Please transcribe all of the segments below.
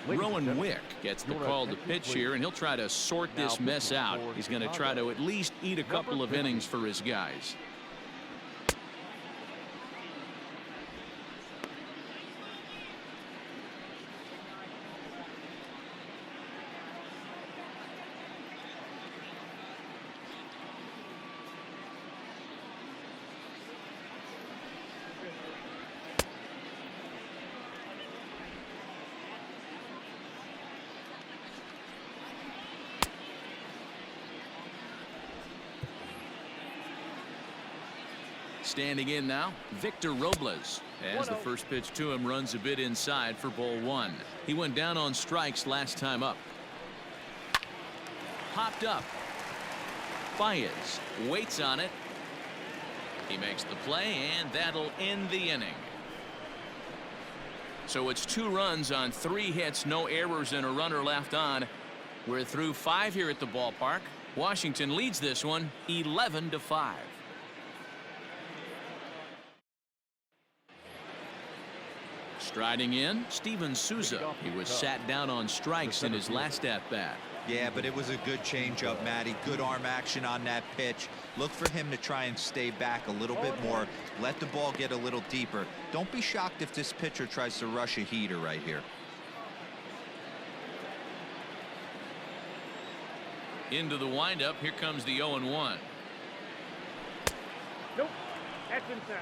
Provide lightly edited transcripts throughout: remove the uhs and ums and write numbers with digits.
Rowan Wick gets the call to pitch here, and he'll try to sort this mess out. He's going to try to at least eat a couple of innings for his guys. Standing in now, Victor Robles, as the first pitch to him runs a bit inside for ball one. He went down on strikes last time up. Popped up. Baez waits on it. He makes the play, and that'll end the inning. So it's 2 runs on 3 hits, no errors, and a runner left on. We're through 5 here at the ballpark. Washington leads this one 11-5. Striding in, Steven Souza. He was sat down on strikes in his last at-bat. Yeah, but it was a good changeup, Matty. Good arm action on that pitch. Look for him to try and stay back a little bit more. Let the ball get a little deeper. Don't be shocked if this pitcher tries to rush a heater right here. Into the windup. Here comes the 0-1. Nope, that's inside.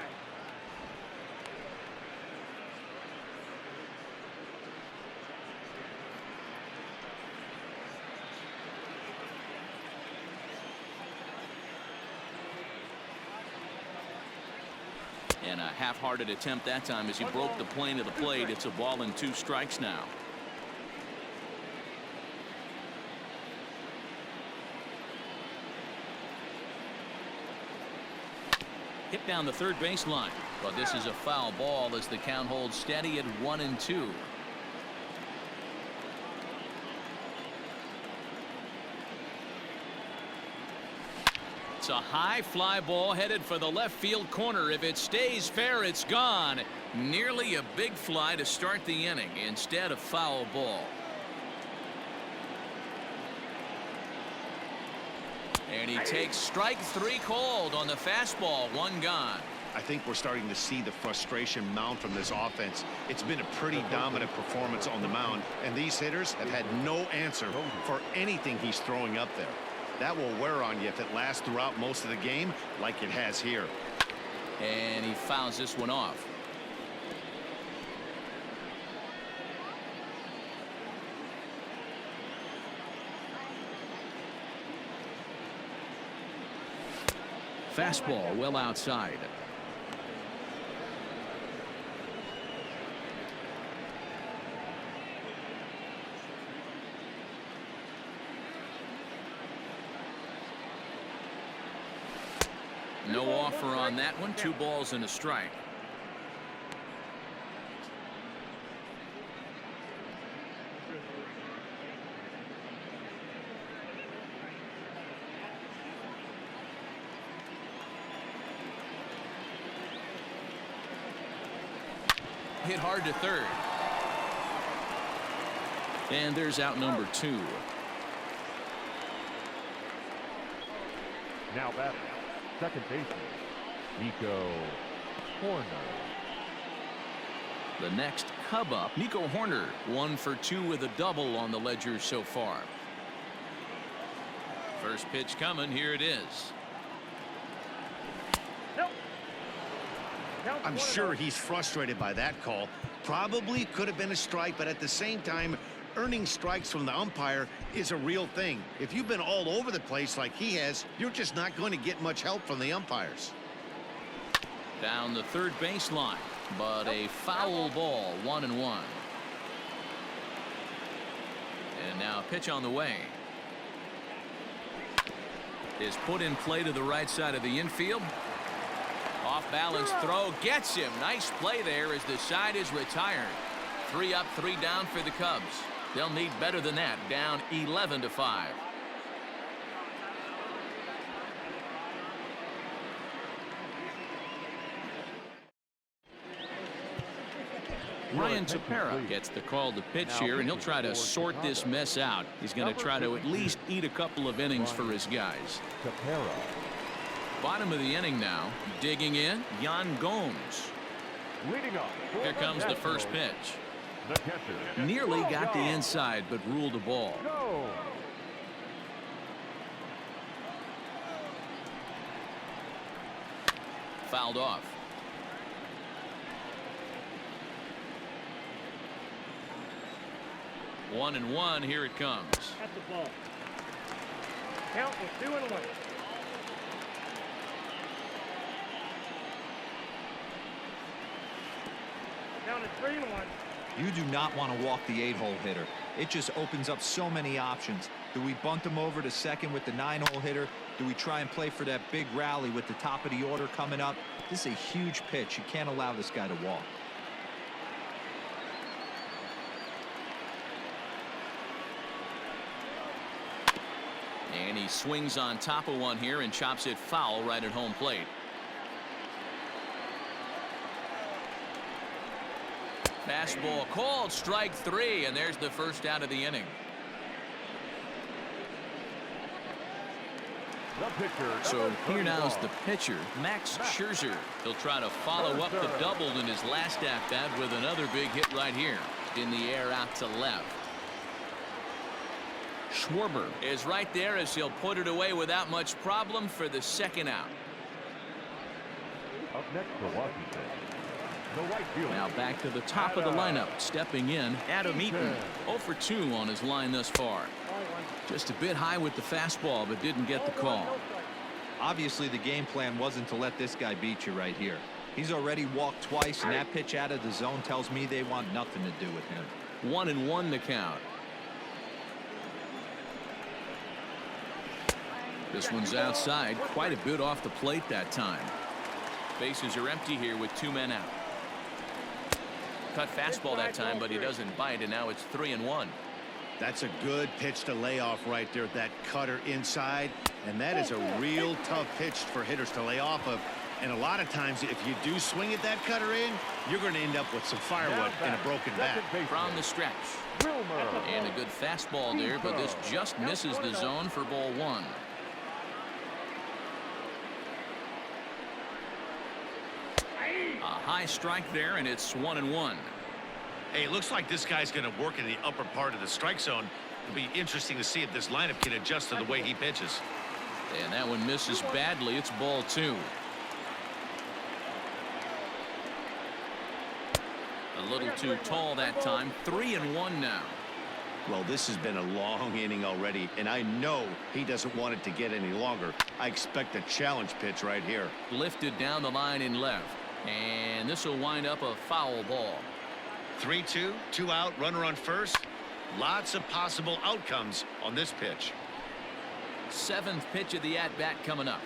And a half-hearted attempt that time as he broke the plane of the plate. It's a ball and 2 strikes now. Hit down the third baseline, but this is a foul ball as the count holds steady at 1-2. It's a high fly ball headed for the left field corner. If it stays fair, it's gone. Nearly a big fly to start the inning. Instead, a foul ball. And he takes strike 3 called on the fastball. 1 gone. I think we're starting to see the frustration mount from this offense. It's been a pretty dominant performance on the mound, and these hitters have had no answer for anything he's throwing up there. That will wear on you if it lasts throughout most of the game like it has here. And he fouls this one off. Fastball well outside. No offer on that one. 2 balls and a strike. Hit hard to third. And there's out number 2. Now batting, second baseman, Nico Horner. The next Cub up, Nico Horner, 1 for 2 with a double on the ledger so far. First pitch coming. Here it is. I'm sure he's frustrated by that call. Probably could have been a strike, but at the same time, earning strikes from the umpire is a real thing. If you've been all over the place like he has, you're just not going to get much help from the umpires. Down the third baseline, but a foul ball. 1-1. And now a pitch on the way. Is put in play to the right side of the infield. Off balance throw gets him. Nice play there as the side is retired. 3 up, 3 down for the Cubs. They'll need better than that. Down 11-5. Ryan Tepera gets the call to pitch here, and he'll try to sort this mess out. He's going to try to at least eat a couple of innings for his guys. Bottom of the inning now. Digging in, Yan Gomes. Here comes the first pitch. Nearly got the inside, but ruled a ball. Fouled off. One and one. Here it comes. At the ball. Count was 2-1. Down to 3-1. You do not want to walk the 8-hole hitter. It just opens up so many options. Do we bunt him over to second with the 9-hole hitter? Do we try and play for that big rally with the top of the order coming up? This is a huge pitch. You can't allow this guy to walk. And he swings on top of one here and chops it foul right at home plate. Fastball called, strike 3, and there's the first out of the inning. So here now's the pitcher, Max Scherzer. He'll try to follow up the double in his last at bat with another big hit right here. In the air out to left. Schwarber is right there as he'll put it away without much problem for the second out. Up next for Washington. Now back to the top of the lineup. Stepping in, Adam Eaton. 0 for 2 on his line thus far. Just a bit high with the fastball, but didn't get the call. Obviously, the game plan wasn't to let this guy beat you right here. He's already walked twice, and that pitch out of the zone tells me they want nothing to do with him. 1-1 to count. This one's outside, quite a bit off the plate that time. Bases are empty here with 2 men out. Cut fastball that time, but he doesn't bite, and now it's 3-1. That's a good pitch to lay off right there. That cutter inside, and that is a real tough pitch for hitters to lay off of. And a lot of times, if you do swing at that cutter in, you're going to end up with some firewood and a broken bat. From the stretch. And a good fastball there, but this just misses the zone for ball 1. A high strike there, and it's 1-1. Hey, it looks like this guy's going to work in the upper part of the strike zone. It'll be interesting to see if this lineup can adjust to the way he pitches. And that one misses badly. It's ball 2. A little too tall that time. 3-1 now. Well, this has been a long inning already, and I know he doesn't want it to get any longer. I expect a challenge pitch right here. Lifted down the line in left. And this will wind up a foul ball. 3-2, 2 out, runner on first. Lots of possible outcomes on this pitch. 7th pitch of the at-bat coming up.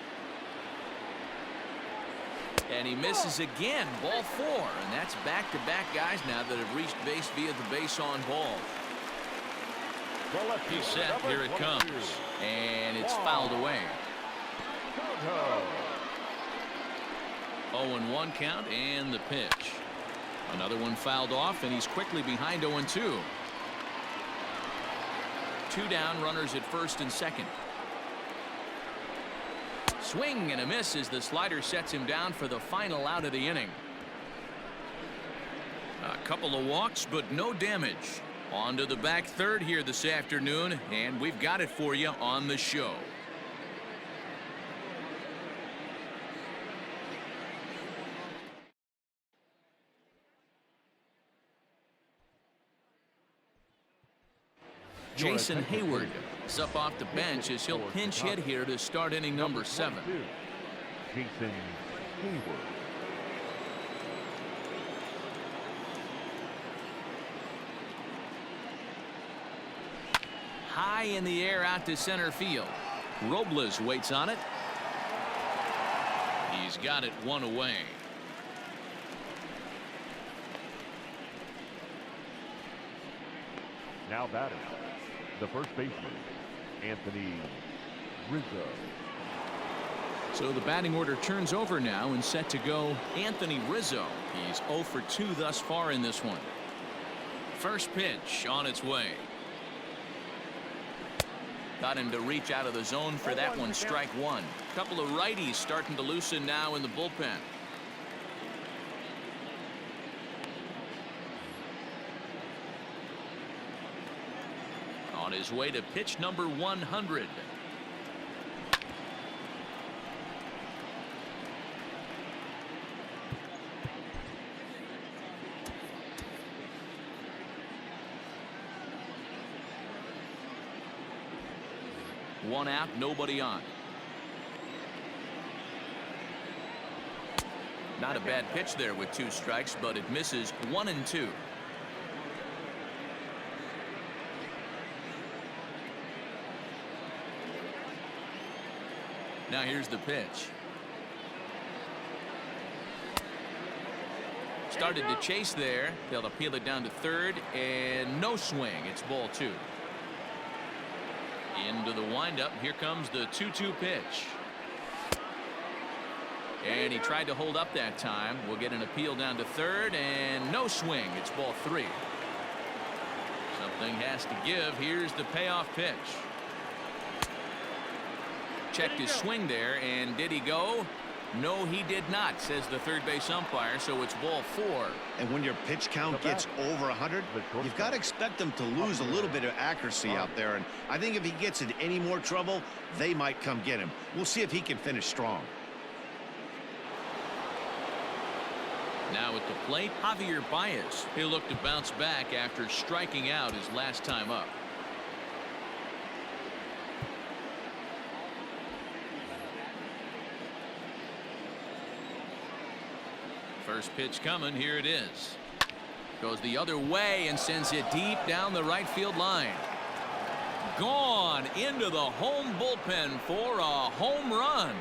And he misses again. Ball 4. And that's back-to-back guys now that have reached base via the base on ball. He's set. Here it comes. And it's fouled away. 0-1 count and the pitch. Another one fouled off, and he's quickly behind 0-2. 2 down, runners at first and second. Swing and a miss as the slider sets him down for the final out of the inning. A couple of walks, but no damage. On to the back third here this afternoon, and we've got it for you on the show. Jason Hayward is up off the bench as he'll pinch hit here to start inning number 7. Jason Hayward. High in the air out to center field. Robles waits on it. He's got it 1 away. Now batting, the first baseman, Anthony Rizzo. So the batting order turns over now and set to go Anthony Rizzo. He's 0 for 2 thus far in this one. First pitch on its way. Got him to reach out of the zone for that one. Strike one. Couple of righties starting to loosen now in the bullpen. On his way to pitch number 100. One out, nobody on. Not a bad pitch there with 2 strikes, but it misses 1 and 2. Now here's the pitch. Started to chase there. They'll appeal it down to third, and no swing. It's ball 2. Into the windup. Here comes the 2-2 pitch. And he tried to hold up that time. We'll get an appeal down to third, and no swing. It's ball 3. Something has to give. Here's the payoff pitch. Checked his swing there, and did he go? No, he did not, says the third base umpire, so it's ball 4. And when your pitch count gets over 100, you've got to expect them to lose a little bit of accuracy out there. And I think if he gets in any more trouble, they might come get him. We'll see if he can finish strong. Now at the plate, Javier Baez. He'll look to bounce back after striking out his last time up. First pitch coming. Here it is. Goes the other way and sends it deep down the right field line. Gone into the home bullpen for a home run.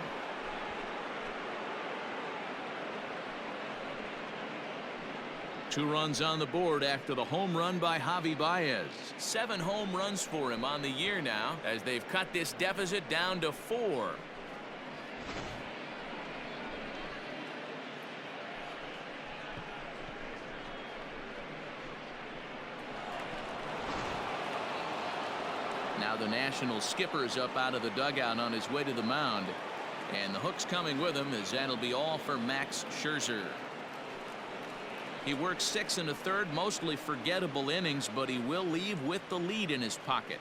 Two runs on the board after the home run by Javi Baez. 7 home runs for him on the year now, as they've cut this deficit down to 4. Now the National skipper's up out of the dugout on his way to the mound. And the hook's coming with him, as that'll be all for Max Scherzer. He works 6 1/3, mostly forgettable innings, but he will leave with the lead in his pocket.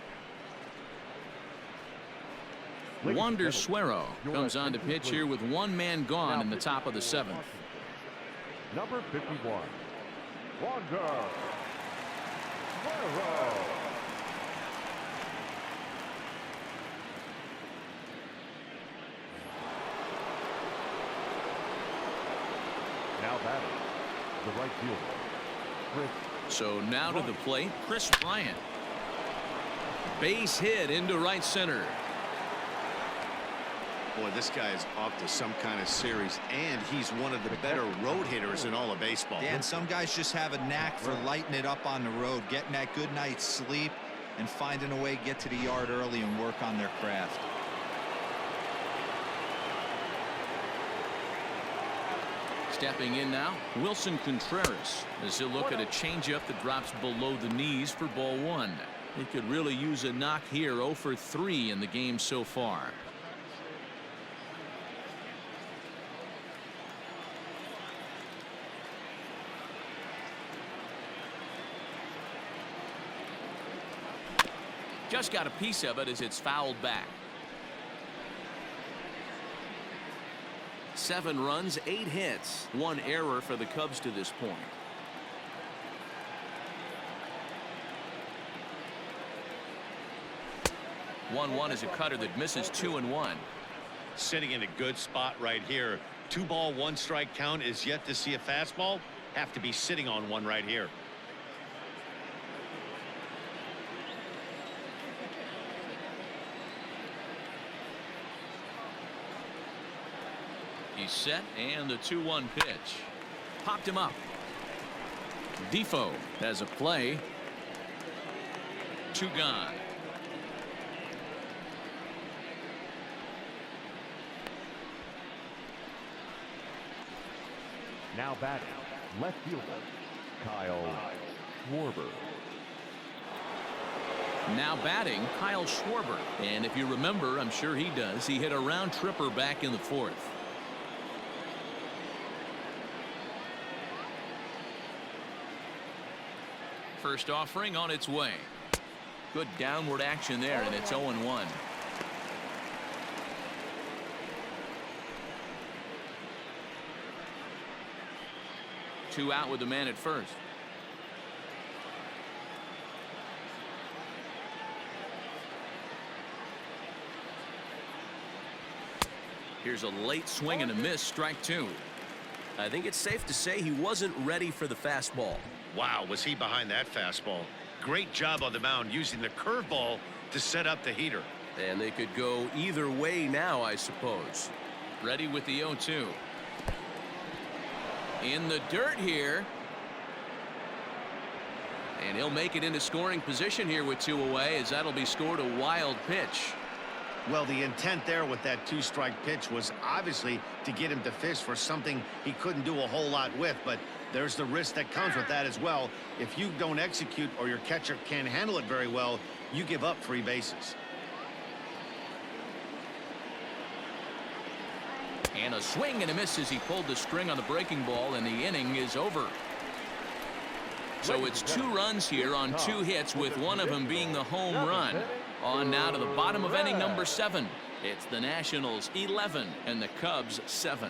Wander Suero comes on to pitch here with 1 man gone in the top of the 7th. Number 51, Wander Suero. Now batting, the right fielder, Chris. So now to the plate, Chris Bryant. Base hit into right center. Boy, this guy is off to some kind of series, and he's one of the better road hitters in all of baseball. Dan, some guys just have a knack for lighting it up on the road, getting that good night's sleep, and finding a way to get to the yard early and work on their craft. Stepping in now, Wilson Contreras, as he'll look at a changeup that drops below the knees for ball 1. He could really use a knock here. 0 for 3 in the game so far. Just got a piece of it as it's fouled back. 7 runs, 8 hits, 1 error for the Cubs to this point. One is a cutter that misses 2-1. Sitting in a good spot right here. 2 ball, 1 strike count is yet to see a fastball. Have to be sitting on one right here. He's set, and the 2-1 pitch. Popped him up. Defoe has a play. 2 gone. Now batting, left fielder, Kyle Schwarber. Now batting, Kyle Schwarber. And if you remember, I'm sure he does, he hit a round tripper back in the 4th. First offering on its way. Good downward action there, and it's 0-1. Two out with the man at first. Here's a late swing and a miss, strike 2. I think it's safe to say he wasn't ready for the fastball. Wow, was he behind that fastball. Great job on the mound using the curveball to set up the heater. And they could go either way now, I suppose. Ready with the 0-2. In the dirt here. And he'll make it into scoring position here with 2 away, as that'll be scored a wild pitch. Well, the intent there with that 2-strike pitch was obviously to get him to fish for something he couldn't do a whole lot with, but there's the risk that comes with that as well. If you don't execute or your catcher can't handle it very well, you give up 3 bases. And a swing and a miss as he pulled the string on the breaking ball, and the inning is over. So it's 2 runs here on 2 hits, with one of them being the home run. On now to the bottom of inning number 7. It's the Nationals 11 and the Cubs 7.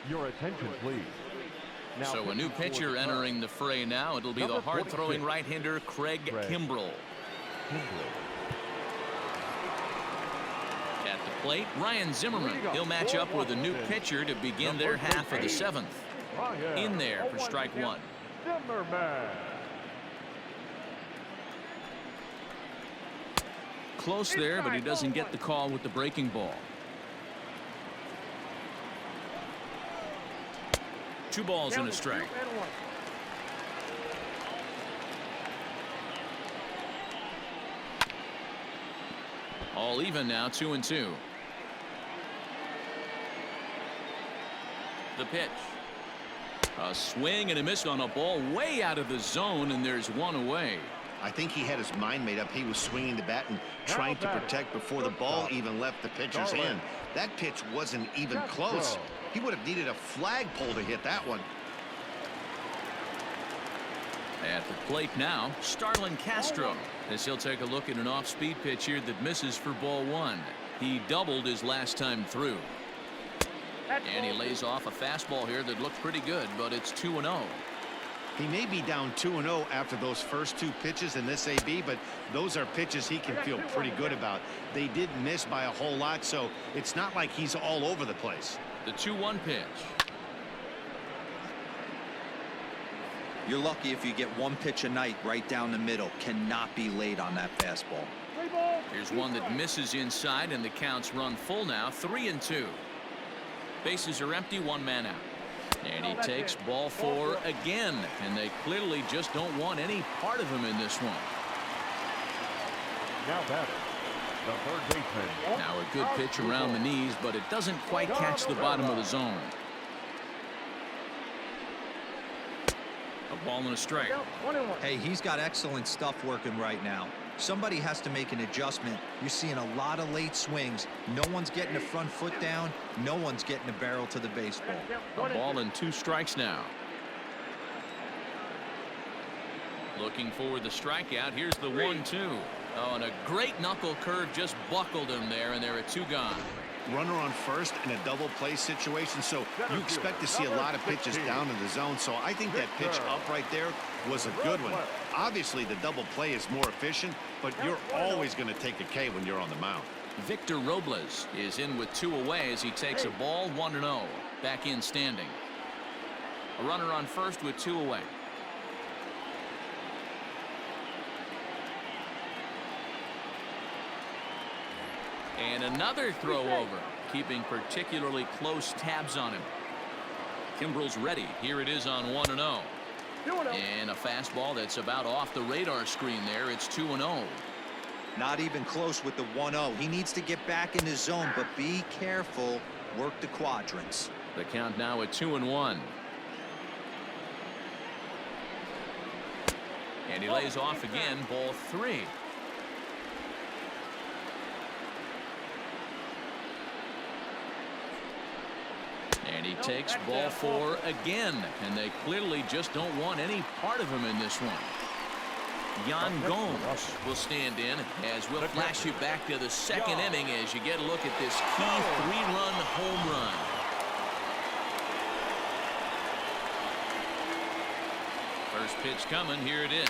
Your attention, please. Now, So a new pitcher entering the fray now. It'll be the hard-throwing right-hander Craig Kimbrell. At the plate, Ryan Zimmerman. He'll match up with a new pitcher to begin their half of the 7th. In there for strike 1. Zimmerman. Close there, but he doesn't get the call with the breaking ball. 2 balls and a strike. All even now, 2-2. The pitch. A swing and a miss on a ball way out of the zone, and there's 1 away. I think he had his mind made up. He was swinging the bat and trying to protect before the ball even left the pitcher's hand. That pitch wasn't even close. He would have needed a flagpole to hit that one. At the plate now, Starlin Castro, as he'll take a look at an off-speed pitch here that misses for ball 1. He doubled his last time through. And he lays off a fastball here that looked pretty good, but it's 2-0. He may be down 2-0 after those first 2 pitches in this AB, but those are pitches he can feel pretty good about. They did miss by a whole lot, so it's not like he's all over the place. The 2-1 pitch. You're lucky if you get 1 pitch a night right down the middle. Cannot be late on that fastball. Here's one that misses inside, and the count's run full now, 3-2. Bases are empty, 1 man out. And he takes ball 4 again, and they clearly just don't want any part of him in this one. Now batting, the third baseman. Now a good pitch around the knees, but it doesn't quite catch the bottom of the zone. A ball and a strike. Hey, he's got excellent stuff working right now. Somebody has to make an adjustment. You're seeing a lot of late swings. No one's getting the front foot down. No one's getting the barrel to the baseball. A ball and 2 strikes now. Looking for the strikeout. Here's the 1-2. Oh, and a great knuckle curve just buckled him there, and there are 2 gone. Runner on first in a double play situation, so you expect to see a lot of pitches down in the zone. So I think that pitch up right there was a good one. Obviously, the double play is more efficient, but you're always going to take a K when you're on the mound. Victor Robles is in with 2 away as he takes a ball, 1-0. Back in standing. A runner on first with 2 away. And another throw over, keeping particularly close tabs on him. Kimbrell's ready. Here it is on 1-0. And a fastball that's about off the radar screen there. It's 2-0. Not even close with the 1-0. He needs to get back in his zone, but be careful. Work the quadrants. The count now at 2-1. And he lays off again, ball 3. And he takes ball 4 again, and they clearly just don't want any part of him in this one. Yan Gomes will stand in as we'll flash you back to the second inning as you get a look at this key 3-run home run. First pitch coming, here it is.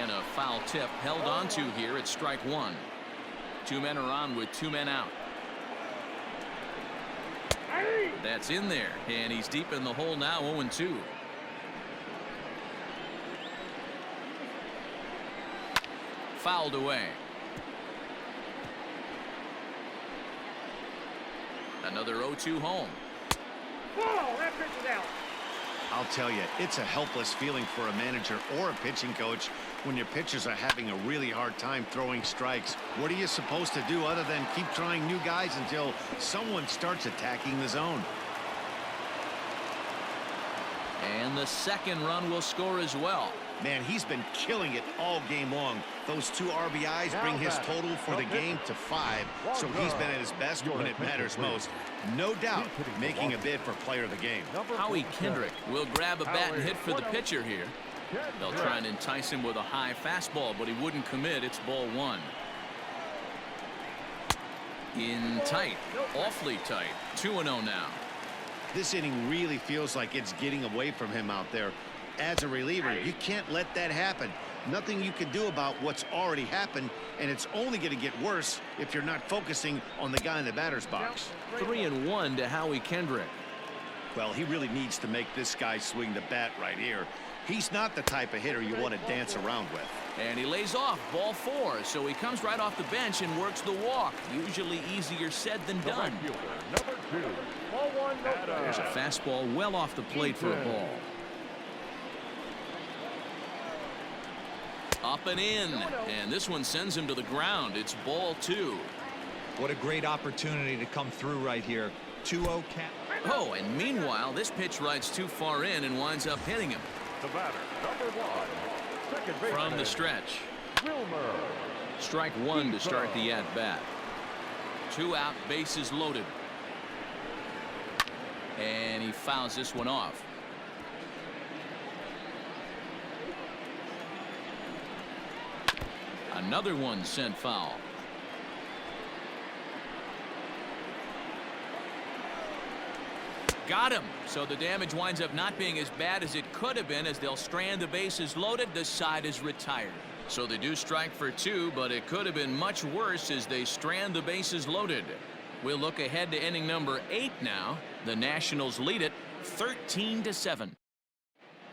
And a foul tip held onto here at strike 1. 2 men are on with 2 men out. That's in there, and he's deep in the hole now, 0-2. Fouled away. Another 0-2 home. Whoa, that pitch is out. I'll tell you, it's a helpless feeling for a manager or a pitching coach when your pitchers are having a really hard time throwing strikes. What are you supposed to do other than keep trying new guys until someone starts attacking the zone? And the second run will score as well. Man, he's been killing it all game long. Those 2 RBIs bring his total for the game to 5, so he's been at his best when it matters most. No doubt making a bid for player of the game. Howie Kendrick will grab a bat and hit for the pitcher here. They'll try and entice him with a high fastball, but he wouldn't commit. It's ball 1. In tight, awfully tight. 2-0 now. This inning really feels like it's getting away from him out there. As a reliever, you can't let that happen. Nothing you can do about what's already happened, and it's only going to get worse if you're not focusing on the guy in the batter's box. 3-1 to Howie Kendrick. Well, he really needs to make this guy swing the bat right here. He's not the type of hitter you want to dance around with. And he lays off, ball 4, so he comes right off the bench and works the walk. Usually easier said than done. Number 2. Ball 1, no. There's a fastball well off the plate for a ball. Up and in, and this one sends him to the ground. It's ball 2. What a great opportunity to come through right here. 2-0 count. Oh, and meanwhile, this pitch rides too far in and winds up hitting him. The batter, number 1. Second baseman. From the stretch. Wilmer. Strike 1 to start the at-bat. 2 out, bases loaded. And he fouls this one off. Another one sent foul. Got him. So the damage winds up not being as bad as it could have been as they'll strand the bases loaded. The side is retired. So they do strike for 2, but it could have been much worse as they strand the bases loaded. We'll look ahead to inning number 8 now. The Nationals lead it 13-7.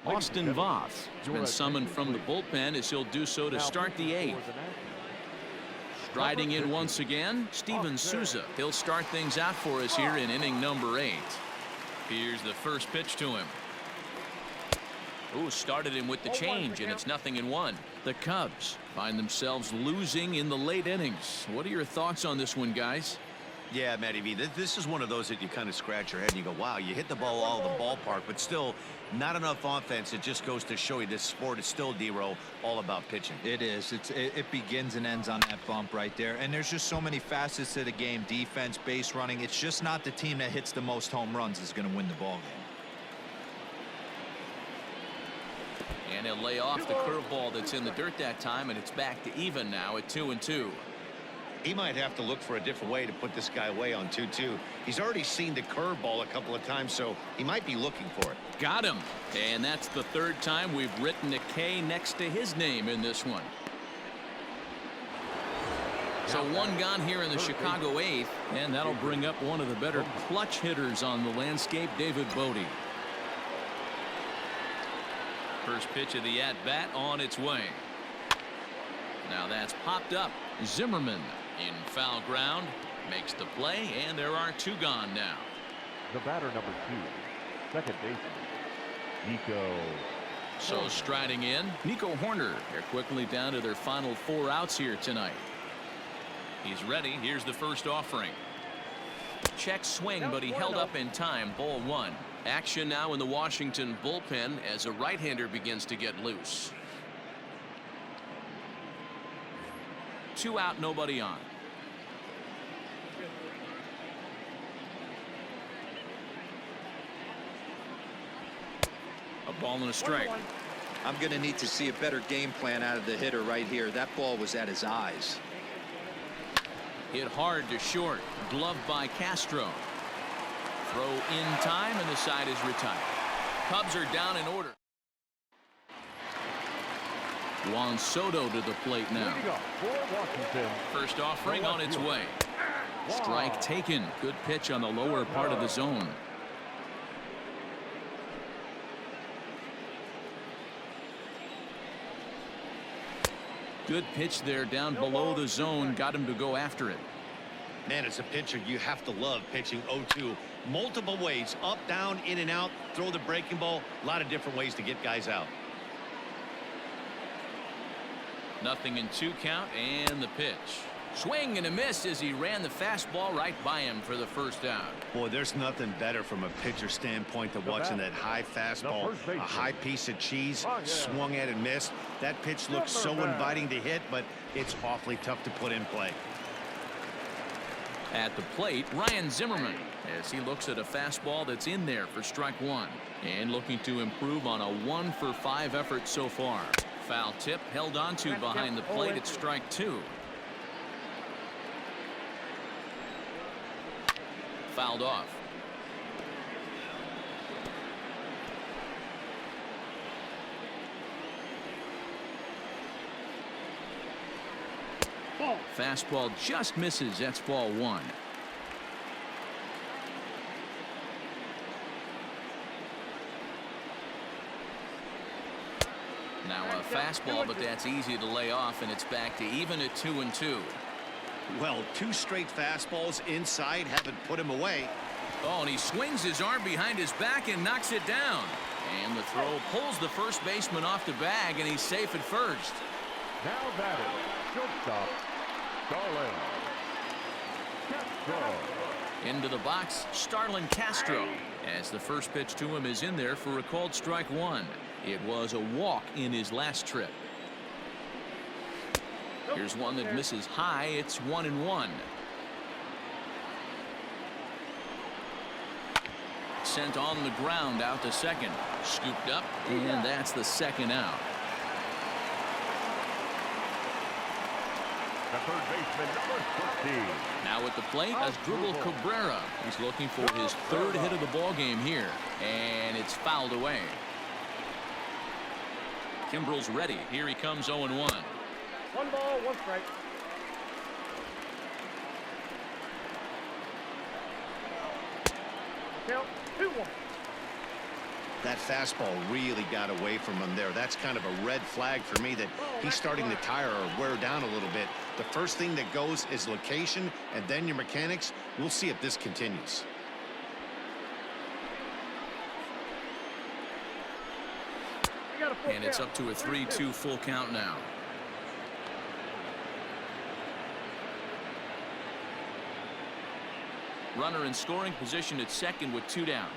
Austin Voth has been summoned from the bullpen as he'll do so to start the 8th. Striding in once again, Steven Souza. He'll start things out for us here in inning number 8. Here's the first pitch to him. Ooh, started him with the change, and it's 0-1. The Cubs find themselves losing in the late innings. What are your thoughts on this one, guys? Yeah, Matty V, this is one of those that you kind of scratch your head and you go, wow, you hit the ball all the ballpark, but still not enough offense. It just goes to show you this sport is still, D-Row, all about pitching. It is. It begins and ends on that bump right there. And there's just so many facets to the game. Defense, base running. It's just not the team that hits the most home runs is going to win the ball game. And he'll lay off the curveball that's in the dirt that time, and it's back to even now at 2-2. He might have to look for a different way to put this guy away on 2-2. He's already seen the curveball a couple of times, so he might be looking for it. Got him. And that's the 3rd time we've written a K next to his name in this one. So 1 gone here in the Chicago 8th, and that'll bring up one of the better clutch hitters on the landscape, David Bodie. First pitch of the at-bat on its way. Now that's popped up. Zimmerman in foul ground makes the play, and there are 2 gone now. The batter, number 2, second baseman, Nico. So striding in, Nico Horner. They're quickly down to their final 4 outs here tonight. He's ready. Here's the first offering. Check swing, but he held up in time. Ball one. Action now in the Washington bullpen as a right-hander begins to get loose. 2 out, nobody on. A ball and a strike. I'm going to need to see a better game plan out of the hitter right here. That ball was at his eyes. Hit hard to short. Gloved by Castro. Throw in time, and the side is retired. Cubs are down in order. Juan Soto to the plate now. First offering on its way. Strike taken. Good pitch on the lower part of the zone. Good pitch there down below the zone. Got him to go after it. Man, as a pitcher, you have to love pitching 0-2. Multiple ways, up, down, in and out, throw the breaking ball. A lot of different ways to get guys out. Nothing in 2 count, and the pitch. Swing and a miss as he ran the fastball right by him for the first out. Boy, there's nothing better from a pitcher standpoint than watching that high fastball, a high piece of cheese, swung at and missed. That pitch looks so inviting to hit, but it's awfully tough to put in play. At the plate, Ryan Zimmerman, as he looks at a fastball that's in there for strike one, and looking to improve on a 1-for-5 effort so far. Foul tip held onto behind the plate at strike 2. Fouled off. Fastball just misses. That's ball 1. Now a fastball, but that's easy to lay off, and it's back to even at 2-2. Well, 2 straight fastballs inside haven't put him away. Oh, and he swings his arm behind his back and knocks it down. And the throw pulls the first baseman off the bag, and he's safe at first. Now batting, shortstop, Starlin Castro. Into the box, Starlin Castro, as the first pitch to him is in there for a called strike 1. It was a walk in his last trip. Here's one that misses high. It's 1-1. Sent on the ground out to second. Scooped up, and that's the second out. The third baseman, number 13. Now at the plate, Asdrubal Cabrera. He's looking for his 3rd hit of the ball game here, and it's fouled away. Kimbrel's ready. Here he comes 0-1. 1 ball, 1 strike. Count 2-1. That fastball really got away from him there. That's kind of a red flag for me that he's starting to tire or wear down a little bit. The first thing that goes is location and then your mechanics. We'll see if this continues. And it's up to a 3-2 full count now. Runner in scoring position at second with 2 down.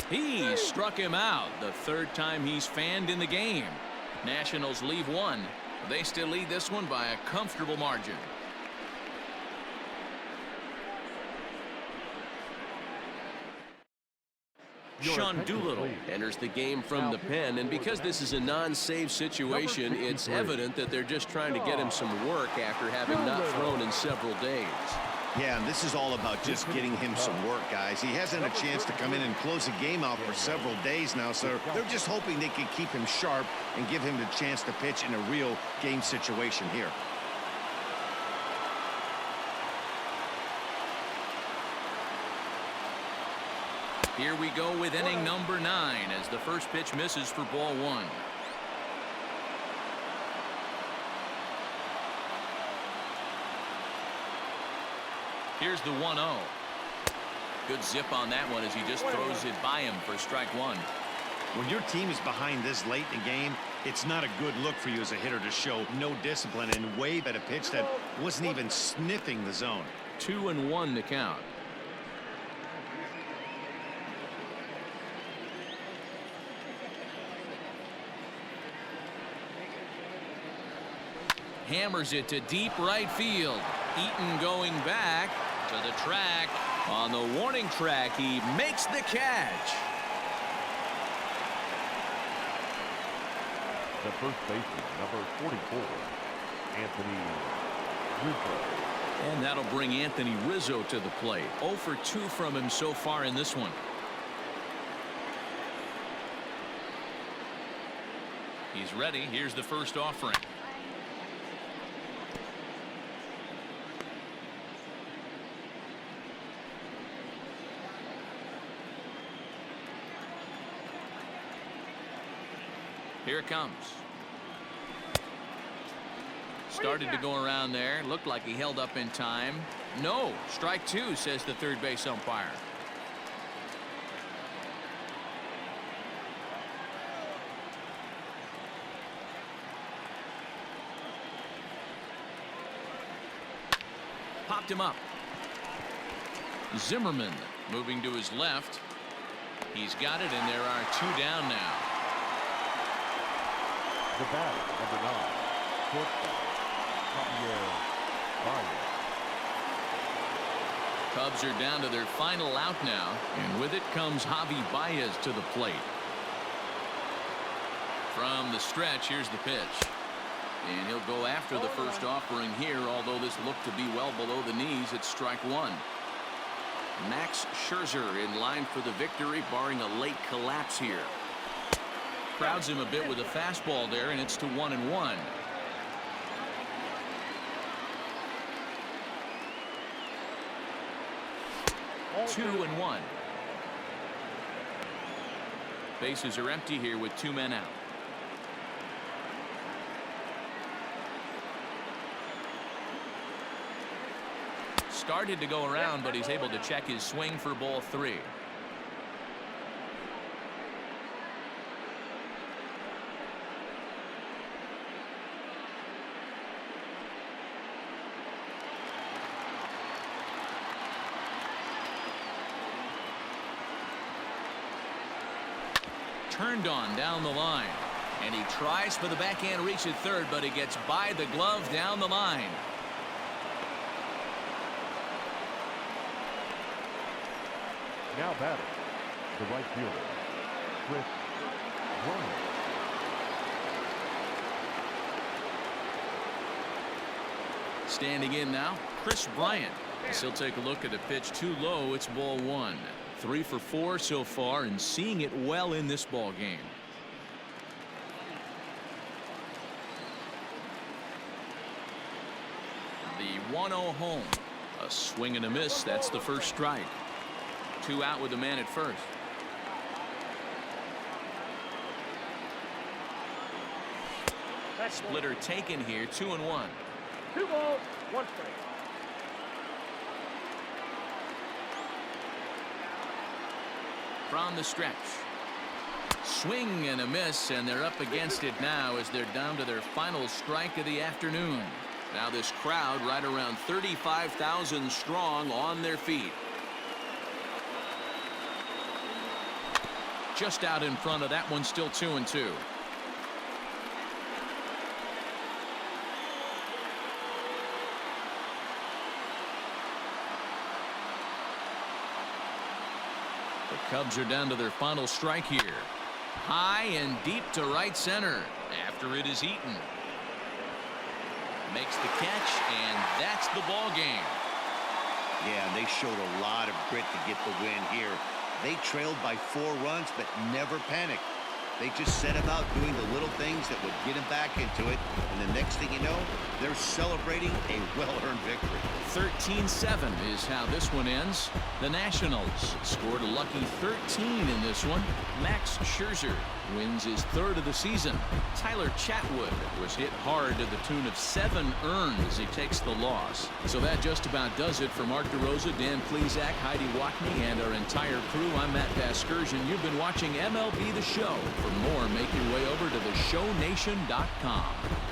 He struck him out, the 3rd time he's fanned in the game. Nationals leave 1. They still lead this one by a comfortable margin. Sean Doolittle enters the game from the pen, and because this is a non-save situation, it's evident that they're just trying to get him some work after having not thrown in several days. Yeah, and this is all about just getting him some work, guys. He hasn't had a chance to come in and close the game out for several days now, so they're just hoping they can keep him sharp and give him the chance to pitch in a real game situation here. Here we go with inning number 9 as the first pitch misses for ball 1. Here's the 1-0. Good zip on that one as he just throws it by him for strike 1. When your team is behind this late in the game, it's not a good look for you as a hitter to show no discipline and wave at a pitch that wasn't even sniffing the zone. 2-1 to count. Hammers it to deep right field. Eaton going back to the track. On the warning track, he makes the catch. The first baseman, number 44, Anthony Rizzo. And that'll bring Anthony Rizzo to the plate. 0 for 2 from him so far in this one. He's ready. Here's the first offering. Here it comes. Started to go around there. Looked like he held up in time. No. Strike 2, says the third base umpire. Popped him up. Zimmerman moving to his left. He's got it, and there are 2 down now. The batter, number 9, shortstop, Javier Baez. Cubs are down to their final out now, and with it comes Javi Baez to the plate. From the stretch, here's the pitch. And he'll go after the first offering here, although this looked to be well below the knees. It's strike 1. Max Scherzer in line for the victory, barring a late collapse here. Crowds him a bit with a fastball there, and it's to 1-1. Two and 1. Bases are empty here with 2 men out. Started to go around, but he's able to check his swing for ball 3. Turned on down the line, and he tries for the backhand reach at third, but he gets by the glove down the line. Now batting, the right fielder, Chris Bryant. Standing in now, Chris Bryant. As he'll take a look at a pitch too low. It's ball 1. 3 for 4 so far, and seeing it well in this ball game. The 1-0 home. A swing and a miss. That's the first strike. 2 out with the man at first. Splitter taken here. 2-1. 2 balls, 1 strike. From the stretch. Swing and a miss, and they're up against it now as they're down to their final strike of the afternoon. Now this crowd right around 35,000 strong on their feet. Just out in front of that one, still 2-2. The Cubs are down to their final strike here. High and deep to right center. After it is Eaton. Makes the catch, and that's the ball game. Yeah, they showed a lot of grit to get the win here. They trailed by 4 runs, but never panicked. They just set about doing the little things that would get them back into it. And the next thing you know, they're celebrating a well-earned victory. 13-7 is how this one ends. The Nationals scored a lucky 13 in this one. Max Scherzer Wins his 3rd of the season. Tyler Chatwood was hit hard to the tune of 7 earned as he takes the loss. So that just about does it for Mark DeRosa, Dan Plesac, Heidi Watney, and our entire crew. I'm Matt Vasgersian. You've been watching MLB The Show. For more, make your way over to theshownation.com.